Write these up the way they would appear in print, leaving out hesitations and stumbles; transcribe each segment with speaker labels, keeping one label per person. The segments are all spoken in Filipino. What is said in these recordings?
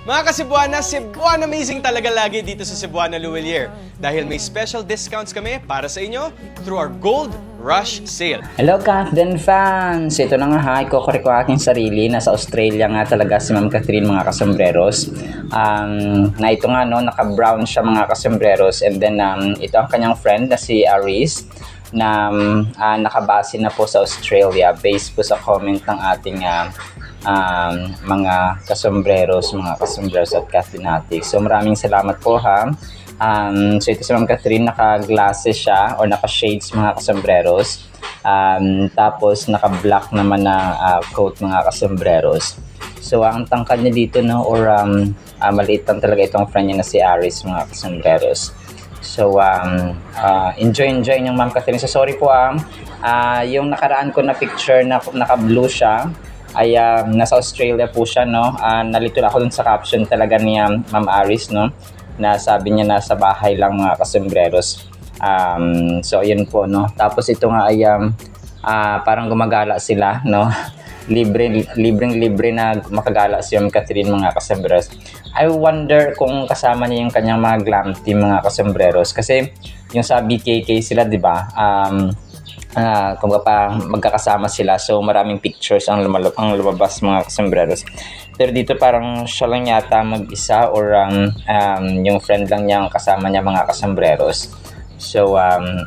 Speaker 1: Mga ka-Cebuana, Cebuana amazing talaga lagi dito sa Cebuana Luwilier dahil may special discounts kami para sa inyo through our Gold Rush Sale.
Speaker 2: Hello Captain fans! Ito na nga ha, ikukorek ko aking sarili. Nasa Australia nga talaga si Ma'am Catherine mga kasombreros. Na ito nga no, naka-brown siya mga kasombreros. And then ito ang kanyang friend na si Aris na nakabase na po sa Australia based po sa comment ng ating mga kasombreros at Catherine. So maraming salamat po ha. So ito si Ma'am Catherine, naka-glasses siya o naka-shades mga kasombreros. Tapos naka-black naman na coat mga kasombreros. So ang tangkad niya dito no, or maliit lang talaga itong friend niya na si Aris mga kasombreros. So enjoy yung Ma'am Catherine. So sorry po yung nakaraan ko na picture na naka-blue siya ay nasa Australia po siya no. Nalito ako dun sa caption talaga ni Ma'am Aris no, na sabi niya nasa bahay lang mga kasombreros. So ayun po no. Tapos ito nga ay parang gumagala sila no. libre na makagala si Ma'am Catherine mga kasombreros. I wonder kung kasama niya yung kanyang mga glam team mga kasombreros kasi yung sa BKK sila di ba? Kung pa magkakasama sila, so maraming pictures ang lumabas mga kasombreros. Pero dito parang siya lang yata mag-isa or yung friend lang niya kasama niya mga kasombreros. So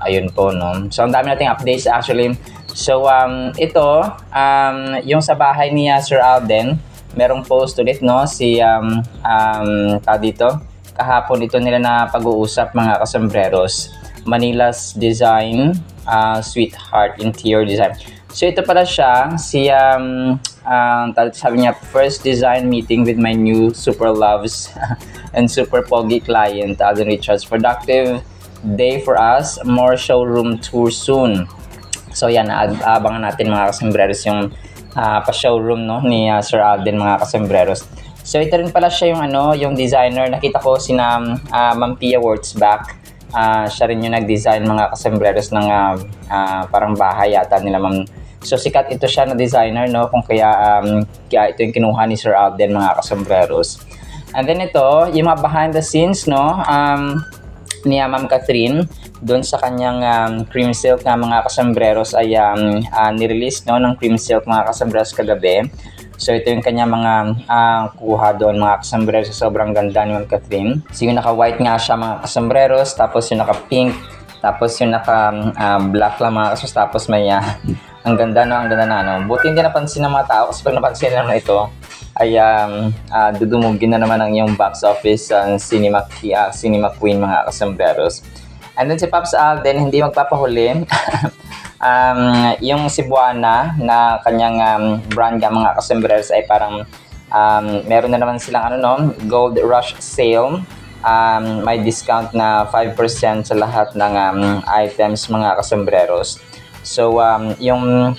Speaker 2: ayun po no. So ang dami nating updates actually. So ito yung sa bahay ni Sir Alden, merong post ulit no si dito kahapon ito nila na pag-uusap mga kasombreros. Manila's Design Sweetheart Interior Design. So ito pala siya si sabi niya, first design meeting with my new super loves and super pogi client Alden Richards. Productive day for us, more showroom tour soon. So yan, abangan natin mga kasombreros yung pa-showroom no ni Sir Alden mga kasombreros. So ito rin pala siya yung yung designer. Nakita ko si Ma'am Pia Words back. Siya rin yung nag-design mga kasombreros ng parang bahay yata nila ma'am. So sikat ito siya na designer no, kung kaya ito yung kinuha ni Sir Alden mga kasombreros. And then ito yung mga behind the scenes no ni Ma'am Catherine doon sa kanyang cream silk na mga kasombreros ay nirelease no ng cream silk mga kasombreros kagabi. So ito yung kanya mga kuha doon mga kasombreros. Sobrang ganda ni Ma'am Catherine. So yung naka-white nga siya mga kasombreros, tapos yung naka-pink, tapos yung naka-black lang mga kasombreros, tapos may ang ganda no, ang ganda na no. Buti hindi napansin ng mga tao kasi pag napansin naman ito ay dudumugin na naman ang iyong box office Cinema Queen mga kasombreros. And then si Pops Alden hindi magpapahuli. Yung Cebuana na kanyang brand ng mga kasombreros ay parang meron na naman silang Gold Rush Sale. May discount na 5% sa lahat ng items mga kasombreros. So yung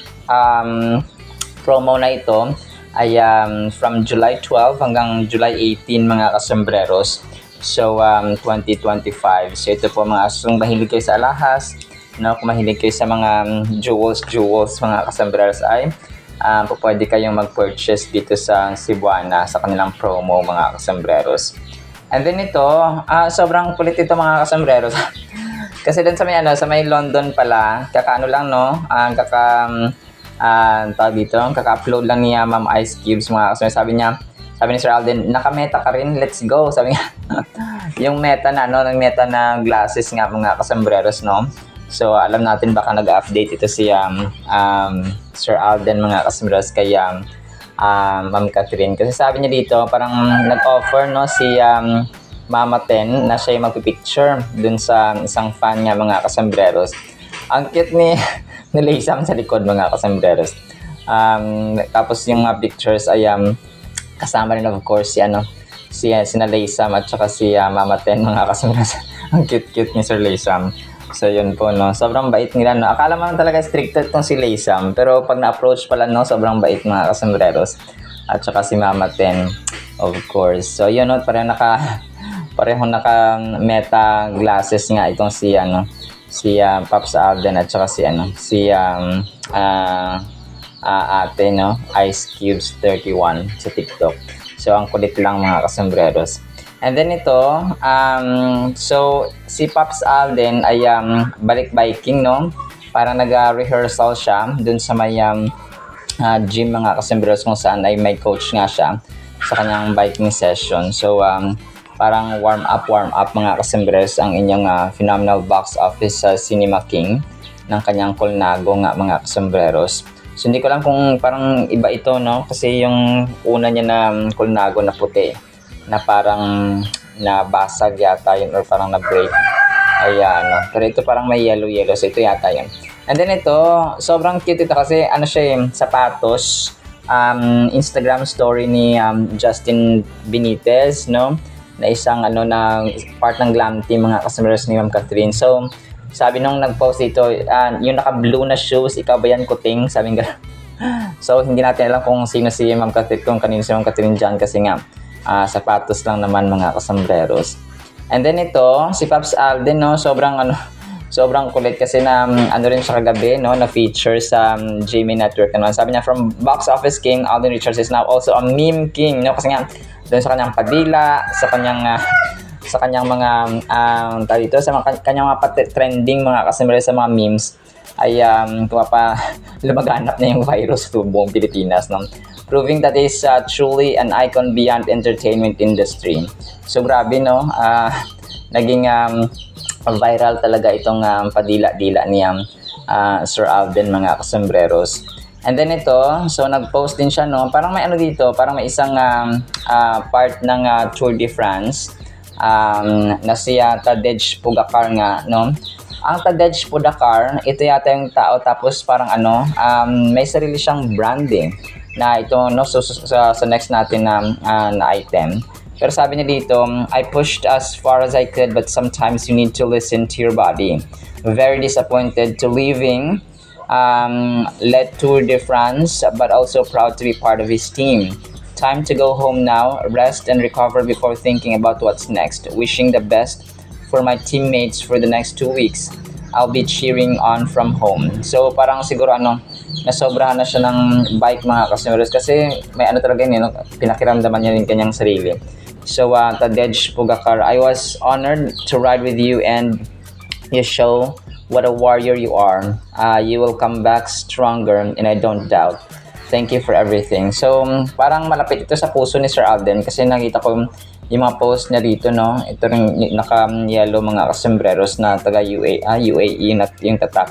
Speaker 2: promo na ito ay from July 12 hanggang July 18 mga kasombreros. So 2025. So ito po mga kung mahilig kayo sa alahas, no, kung mahilig kayo sa mga jewels mga kasombreros ay pwede kayong mag-purchase dito sa Cebuana sa kanilang promo mga kasombreros. And then ito, sobrang kulit ito mga kasombreros. Kasi doon sa may London pala, kakaano lang no, kaka-upload lang niya Ma'am Ice Cubes mga kasombreros. Sabi ni Sir Alden, naka-meta ka rin, let's go. Sabi niya, yung meta na ng meta na glasses nga mga kasombreros no. So alam natin baka nag-update ito si Sir Alden mga kasombreros kay Ma'am Catherine. Kasi sabi niya dito, parang nag-offer no si Mama Ten na siya yung magpipicture dun sa isang fan niya mga kasombreros. Ang cute ni Laysam sa likod mga kasombreros. Tapos yung pictures ay kasama rin of course si Laysam at saka si Mama Ten mga kasombreros. Ang cute ni Sir Laysam. So yun po no, sobrang bait nila no. Akala mo talaga strict itong si Laysam, pero pag na-approach pala no, sobrang bait mga kasombreros. At saka si Mama Ten of course. So yun no, parehong naka-meta glasses nga itong si Pops Alden at saka si ate no, Ice Cubes 31 sa TikTok. So, ang kulit lang mga kasembreros. And then ito, so si Pops Alden ay balik biking, no? Parang nag-rehearsal siya dun sa may gym mga kasembreros kung saan ay may coach nga siya sa kanyang biking session. So, parang warm up mga kasembreros ang inyong phenomenal box office sa Cinema King ng kanyang Colnago nga mga kasembreros. So, hindi ko lang kung parang iba ito, no? Kasi yung una niya na Colnago na puti, na parang nabasag yata yun or parang na-break. Ayan, no? Pero ito parang may yellow. So, ito yata yun. And then ito, sobrang cute ito kasi ano siya sapatos. Instagram story ni Justin Benitez, no? Na isang na part ng glam team mga kasembreros ni Ma'am Catherine. So, sabi nung nag-post dito, yung naka-blue na shoes, ikaw ba yan, kuting? Sabi nga. So, hindi natin alam kung sino si Ma'am Catherine, kung kanino si Ma'am Catherine dyan kasi nga, sapatos lang naman mga kasembreros. And then ito, si Pops Alden, no, sobrang kulit kasi na rin siya kagabi, no, na feature sa GMA Network. Ano. Sabi niya, from box office king, Alden Richards is now also a meme king, no, kasi nga, doon sa kanyang padila, sa kanyang mga dito sa kanyang mga trending mga kasembreros sa mga memes ay lumaganap na yung virus sa buong Pilipinas, no? Proving that is truly an icon beyond entertainment industry. So grabe, no? Naging viral talaga itong padila-dila ni Sir Alden mga kasembreros. And then ito, so nag-post din siya, no? Parang may dito, parang may isang part ng Tour de France na si Tadej Pogacar nga, no? Ang Tadej Pogacar, ito yata yung tao, tapos parang may sarili siyang branding na ito, no? So, sa next natin na item. Pero sabi niya dito, I pushed as far as I could, but sometimes you need to listen to your body. Very disappointed to leaving led Tour de France, but also proud to be part of his team. Time to go home now, rest and recover before thinking about what's next. Wishing the best for my teammates for the next 2 weeks. I'll be cheering on from home. So parang siguro nasobrahan na siya ng bike mga kasembreros kasi may talaga yun, no? Pinakiramdaman niya rin kanyang sarili. So Tadej Pogacar, I was honored to ride with you and you show what a warrior you are. You will come back stronger and I don't doubt. Thank you for everything. So, parang malapit ito sa puso ni Sir Alden kasi nakita ko yung mga post niya dito, no? Ito rin naka-yellow mga kasembreros na taga UAE na yung tatak.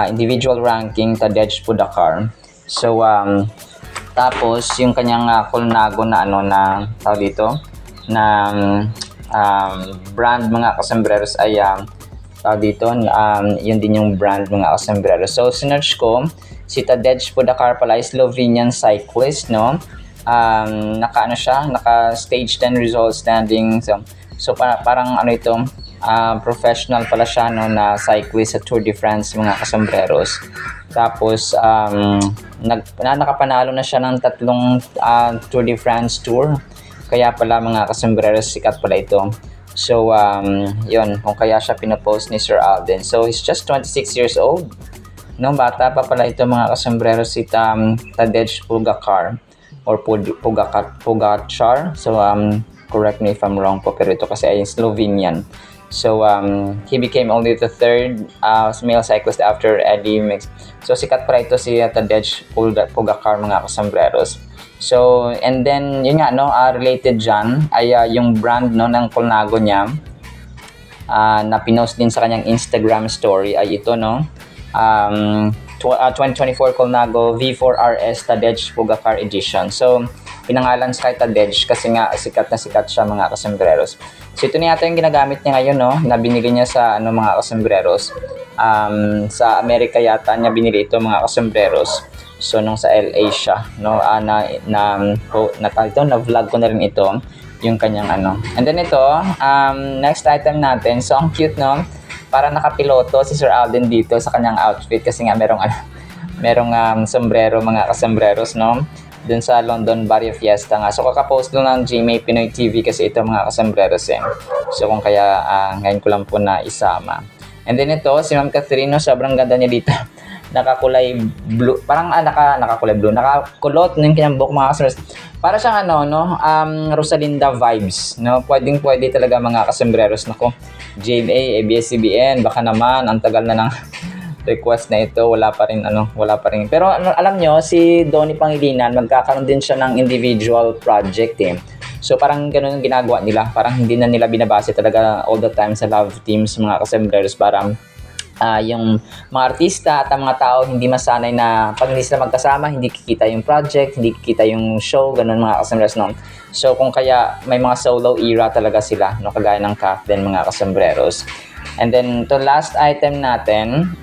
Speaker 2: Individual ranking, Tadej Pogacar. So, tapos yung kanyang Colnago na na tawag dito na brand mga kasembreros ay dito, yun din yung brand mga kasembreros. So, sinerch ko, si Tadej Pogacar pala is Slovenian cyclist, no? Naka stage 10 result standing. So parang ito, professional pala siya, no, na cyclist sa Tour de France mga kasembreros. Tapos, nakapanalo na siya ng 3 Tour de France tour. Kaya pala mga kasembreros, sikat pala ito. So, yun, kung kaya siya pinapost ni Sir Alden. So, he's just 26 years old. No, bata pa pala ito mga kasembreros, si Tadej Pogacar or Pogacar. So, correct me if I'm wrong po, pero ito kasi ay Slovenian. So, he became only the 3rd male cyclist after Eddie Merckx. So, sikat pala ito si Tadej Pogacar mga kasembreros. So, and then, yun nga, no, related dyan ay yung brand, no, ng Colnago niya na pinost din sa kanyang Instagram story ay ito, no, 2024 Colnago V4RS Tadej Pogacar Edition. So, pinangalan sa kay Tadej kasi nga sikat na sikat siya mga kasembreros. So, ito na yata yung ginagamit niya ngayon, no, na binili niya sa mga kasembreros. Sa Amerika yata niya binili ito mga kasembreros. So, nung sa LA siya, no, na vlog ko na rin ito, yung kanyang And then ito, next item natin. So, ang cute, no? Para nakapiloto si Sir Alden dito sa kanyang outfit kasi nga merong sombrero mga kasembreros, no? Dun sa London Barrio Fiesta nga. So, kakapost lang ng GMA Pinoy TV kasi ito mga kasembreros eh. So, kung kaya ngayon ko lang po na isama. And then ito, si Ma'am Catherine, no, sobrang ganda niya dito. nakakulay blue, parang nakakulay blue, nakakulot ng kanyang buhok mga kasembreros. Para siyang Rosalinda vibes, no? Pwede talaga mga kasembreros. Nako, GMA, ABS-CBN, baka naman ang tagal na ng request na ito, wala pa rin. Pero alam nyo, si Donnie Pangilinan, magkakaroon din siya ng individual project eh. So parang ganun ang ginagawa nila. Parang hindi na nila binabase talaga all the time sa love teams mga kasembreros para yung mga artista at ang mga tao hindi masanay na pag hindi sila magkasama, hindi kikita yung project, hindi kikita yung show, ganun mga kasembreros, no? So kung kaya may mga solo era talaga sila, no? Kagaya ng Kathleen mga kasembreros. And then to last item natin,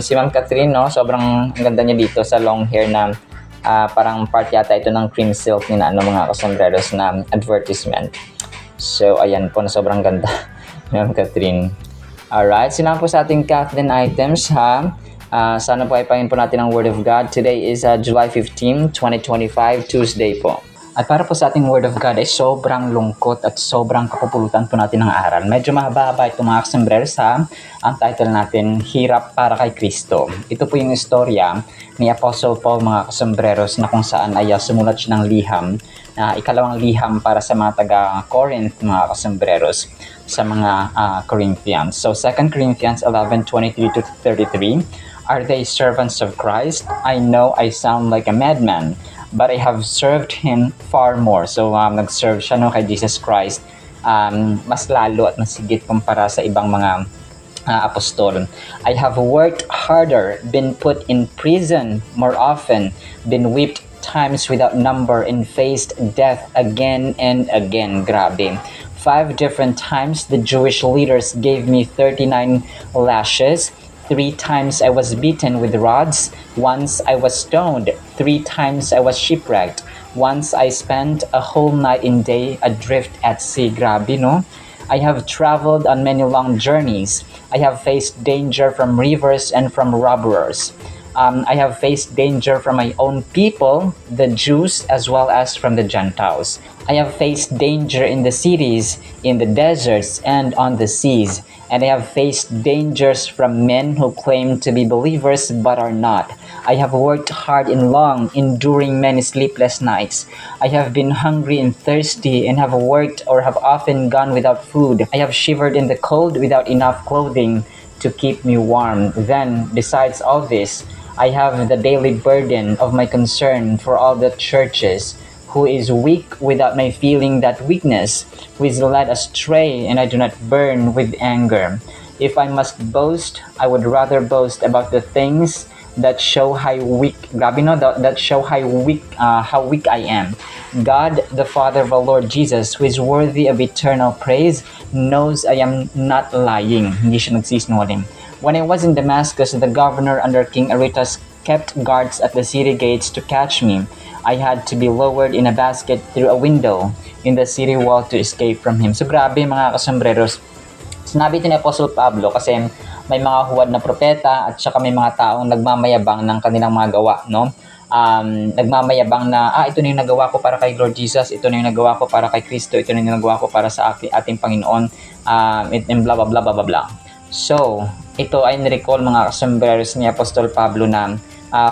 Speaker 2: si Ma'am Catherine, no? Sobrang ganda niya dito sa long hair na parang part yata ito ng cream silk ni mga kasembreros na advertisement. So ayan po, na sobrang ganda Ma'am Catherine. Alright, sinabi po sa ating Kathleen items ha. Sana po ay pangin po natin ang Word of God. Today is July 15, 2025, Tuesday po. At para po sa ating Word of God ay sobrang lungkot at sobrang kapupulutan po natin ng aral. Medyo mahaba ito mga kasembreros ha. Ang title natin, Hirap para kay Kristo. Ito po yung istorya ni Apostle Paul mga kasembreros na kung saan ay sumulat siya ng liham. Ikalawang liham para sa mga taga-Corinth mga kasembreros sa mga Corinthians. So 2 Corinthians 11:23-33, Are they servants of Christ? I know I sound like a madman, but I have served Him far more. So nag-serve siya kay Jesus Christ mas lalo at mas higit kumpara sa ibang mga apostol. I have worked harder, been put in prison more often, been whipped times without number, and faced death again and again. Grabe. 5 different times the Jewish leaders gave me 39 lashes. 3 times I was beaten with rods. Once I was stoned. 3 times I was shipwrecked. Once I spent a whole night and day adrift at sea. Grabe, no? I have traveled on many long journeys. I have faced danger from rivers and from robbers. I have faced danger from my own people, the Jews, as well as from the Gentiles. I have faced danger in the cities, in the deserts, and on the seas. And I have faced dangers from men who claim to be believers but are not. I have worked hard and long, enduring many sleepless nights. I have been hungry and thirsty, and have worked or have often gone without food. I have shivered in the cold without enough clothing to keep me warm. Then, besides all this, I have the daily burden of my concern for all the churches, who is weak without my feeling that weakness, who is led astray, and I do not burn with anger. If I must boast, I would rather boast about the things that show how weak, that show how weak I am. God, the Father of our Lord Jesus, who is worthy of eternal praise, knows I am not lying. Hindi siya nagsisinungaling. When I was in Damascus, the governor under King Aretas kept guards at the city gates to catch me. I had to be lowered in a basket through a window in the city wall to escape from him. So grabe mga kasembreros. Sinabi ito ni Apostle Pablo kasi may mga huwad na propeta at saka may mga taong nagmamayabang ng kanilang mga gawa, no? Nagmamayabang na ito na yung nagawa ko para kay Lord Jesus, ito na yung nagawa ko para kay Kristo, ito na yung nagawa ko para sa ating Panginoon, and blah blah blah blah blah blah. So, ito ay nirecall mga kasembreros ni Apostol Pablo na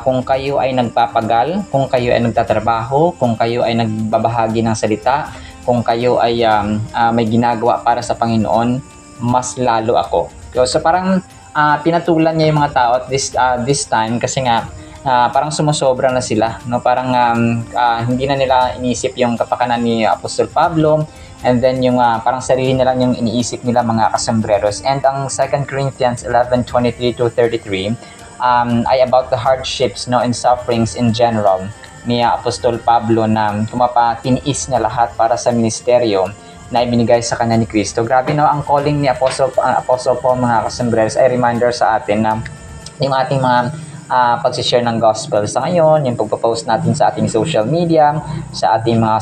Speaker 2: kung kayo ay nagpapagal, kung kayo ay nagtatrabaho, kung kayo ay nagbabahagi ng salita, kung kayo ay may ginagawa para sa Panginoon, mas lalo ako. So parang pinatulan niya yung mga tao at this time kasi nga parang sumusobra na sila, no? Parang hindi na nila inisip yung kapakanan ni Apostol Pablo, and then yung parang sarili na lang yung iniisip nila mga kasembreros. And ang 2 Corinthians 11:23-33 ay about the hardships, no, and sufferings in general ni Apostol Pablo na tiniis niya lahat para sa ministeryo na ibinigay sa kanya ni Kristo. Grabe, no, ang calling ni Apostle Paul mga kasembreros ay reminder sa atin na yung ating mga pag-share ng gospel sa ngayon, yung pagpo-post natin sa ating social media, sa ating mga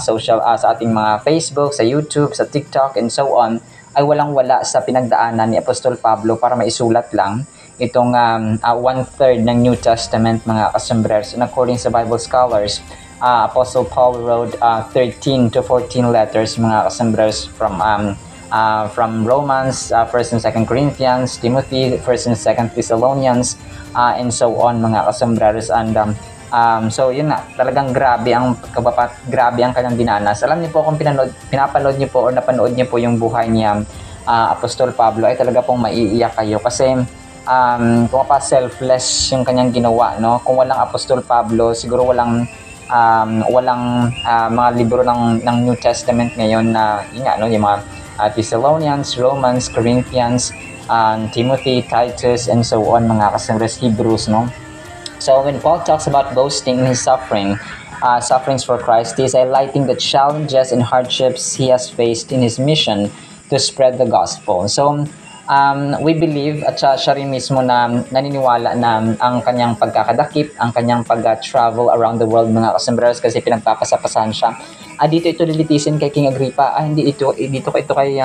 Speaker 2: sa ating mga Facebook, sa YouTube, sa TikTok, and so on, ay walang-wala sa pinagdaanan ni Apostol Pablo para maisulat lang itong 1/3 ng New Testament mga kasembreros. And according sa Bible scholars, Apostle Paul wrote 13 to 14 letters mga kasembreros from from Romans, 1st and 2nd Corinthians, Timothy, 1st and 2nd Thessalonians, and so on mga kasambreros. And so yun na, talagang grabe ang grabe ang kanyang dinanas. Alam niyo po kung pinapanood niyo po or napanood niyo po yung buhay niya, Apostol Pablo, ay talaga pong maiiyak kayo kasi kung selfless yung kanyang ginawa, no? Kung walang Apostol Pablo, siguro walang mga libro ng New Testament ngayon na yun nga, no? Yung mga Thessalonians, Romans, Corinthians, Timothy, Titus, and so on, mga kasambreros, Hebrews, no? So when Paul talks about boasting in his sufferings for Christ, he is highlighting the challenges and hardships he has faced in his mission to spread the gospel. So we believe at siya rin mismo na naniniwala na ang kanyang pagkakadakip, ang kanyang pag-travel around the world, mga kasambreros, kasi pinagpapasapasahan siya. Dito ito lilitisin kay King Agrippa, hindi ito kay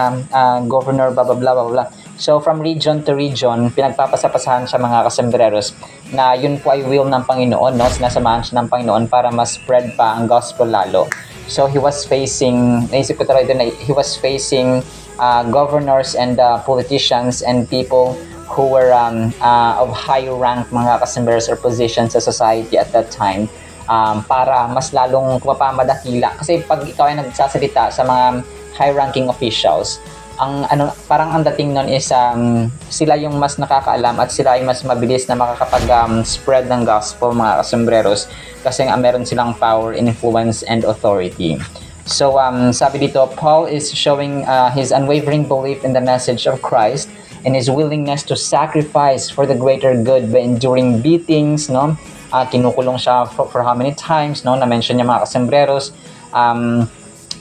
Speaker 2: governor, blah blah blah blah. So from region to region, pinagpapasapasahan siya, mga kasambreros, na yun po ay will ng Panginoon, no? Sinasamahan siya ng Panginoon para mas spread pa ang gospel lalo. So he was facing, naisip ko talaga na he was facing governors and politicians and people who were of high rank, mga kasambreros, or positions sa society at that time, para mas lalong mapamadakila. Kasi pag ikaw ay nagsasalita sa mga high-ranking officials, parang ang dating nun is sila yung mas nakakaalam at sila ay mas mabilis na makakapag-spread ng gospel, mga kasambreros, kasi meron silang power, influence, and authority. So sabi dito, Paul is showing his unwavering belief in the message of Christ and his willingness to sacrifice for the greater good by enduring beatings, no? Kinukulong siya for how many times, no? Na-mention niya, mga kasambreros.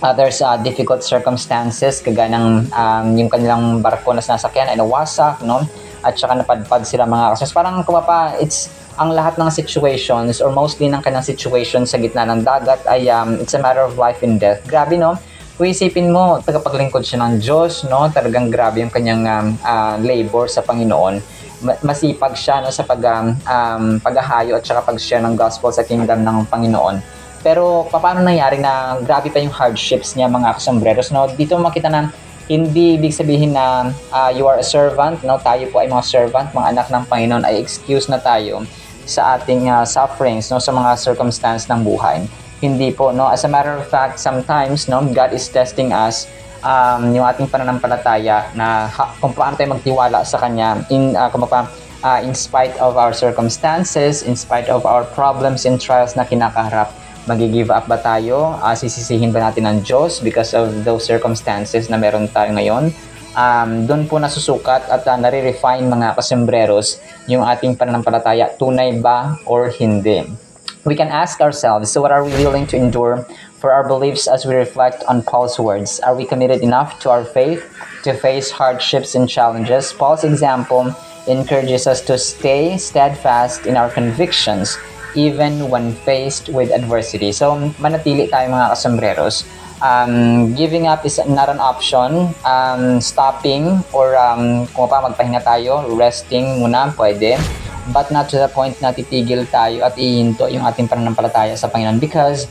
Speaker 2: There's difficult circumstances, kagaya ng yung kanilang barko na sinasakyan ay nawasak, no? At saka napadpad sila, mga kasambreros. Parang it's ang lahat ng situations or mostly ng kanyang situation sa gitna ng dagat ay it's a matter of life and death. Grabe, no? Kung isipin mo, tagapaglingkod siya ng Diyos, no? Talagang grabe yung kanyang labor sa Panginoon. Masipag siya, no, sa paghahayo at saka pag-share ng gospel sa kingdom ng Panginoon. Pero paano nangyari na grabe pa yung hardships niya, mga kasambreros, no? Dito makita na hindi ibig sabihin na you are a servant, no? Tayo po ay mga servant, mga anak ng Panginoon, ay excuse na tayo sa ating sufferings, no, sa mga circumstance ng buhay. Hindi po, no? As a matter of fact, sometimes, no, God is testing us, yung ating pananampalataya, na kung paano tayo magtiwala sa Kanya in spite of our circumstances, in spite of our problems and trials na kinakaharap. Mag-give up ba tayo? Sisisihin ba natin ang Diyos because of those circumstances na meron tayo ngayon? Doon po nasusukat at nare-refine, mga kasambreros, yung ating pananampalataya, tunay ba or hindi. We can ask ourselves, so what are we willing to endure for our beliefs as we reflect on Paul's words? Are we committed enough to our faith to face hardships and challenges? Paul's example encourages us to stay steadfast in our convictions even when faced with adversity. So, manatili tayo, mga kasambreros. Giving up is not an option. Stopping or kung pa magpahinga tayo, resting muna, pwede. But not to the point na titigil tayo at ihinto yung ating pananampalataya sa Panginoon. Because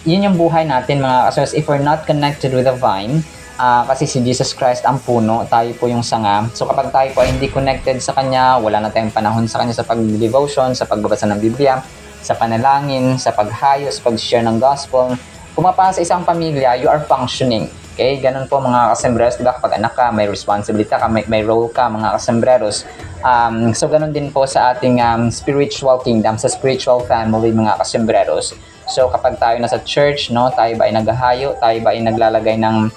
Speaker 2: yun yung buhay natin, mga kasambreros. If we're not connected with the vine, kasi si Jesus Christ ang puno, tayo po yung sanga. So kapag tayo po ay hindi connected sa Kanya, wala na tayong panahon sa Kanya sa pag-devotion, sa pagbabasa ng Biblia, sa panalangin, sa paghayo, sa pag-share ng gospel. Kung mapasa sa isang pamilya, you are functioning. Okay? Ganun po, mga kasambreros. Diba? Kapag anak ka, may responsibility ka, may role ka, mga kasambreros. So ganun din po sa ating spiritual kingdom, sa spiritual family, mga kasambreros. So kapag tayo nasa church, no, tayo ba ay naghahayo, tayo ba ay naglalagay ng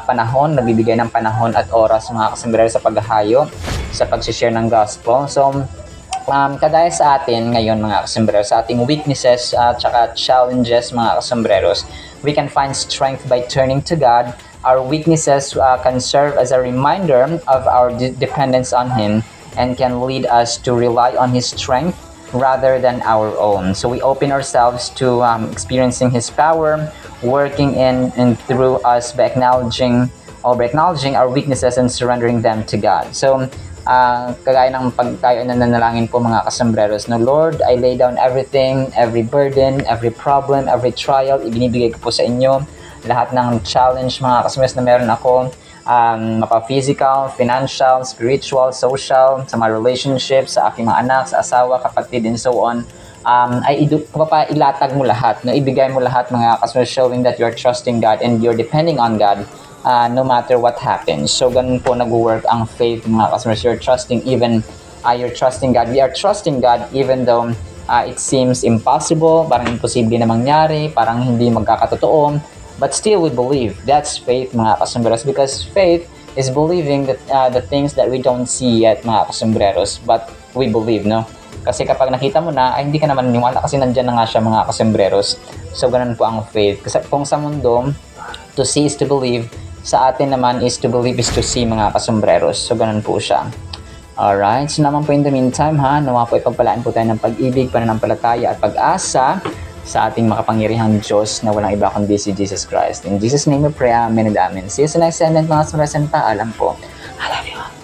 Speaker 2: panahon, nagbibigay ng panahon at oras, mga kasambreros, sa paghahayo, sa pag-share ng gospel. So kadaya sa atin ngayon, mga kasambreros, sa ating weaknesses at saka challenges, mga kasambreros, we can find strength by turning to God. Our weaknesses can serve as a reminder of our dependence on Him and can lead us to rely on His strength rather than our own. So we open ourselves to experiencing His power, working in and through us by acknowledging our weaknesses and surrendering them to God. So kagaya ng pag tayo nananalangin po, mga kasambreros, no, Lord, I lay down everything, every burden, every problem, every trial, ibinibigay ko po sa inyo. lahat ng challenge mga kasumers na meron ako, mapa-physical, financial, spiritual, social, sa mga relationships, sa aking mga anak, sa asawa, kapatid, and so on, ay ilatag mo lahat, no? Ibigay mo lahat mga kasumers, showing that you're trusting God and you're depending on God no matter what happens. So ganun po nag-work ang faith mga kasumers. You're trusting God. We are trusting God even though it seems impossible, parang imposible na mangyari, parang hindi magkakatotoo, but still we believe. That's faith mga kasumberos, because faith is believing that the things that we don't see yet mga kasumberos, but we believe, no? Kasi kapag nakita mo na, ay hindi ka naman naniwala kasi nandyan na nga siya mga kasumberos. So ganun po ang faith. Kasi kung sa mundo, to see is to believe, sa atin naman is to believe is to see mga kasumberos. So ganun po siya. Alright, so naman po in the meantime nawa po ipagpalaan po tayo ng pag-ibig, pananampalataya at pag-asa sa ating makapangyarihang Diyos na walang iba kundi si Jesus Christ. In Jesus' name we pray, amen and amen. See you sa next segment mga kasumberos, and paalam po. I love you all.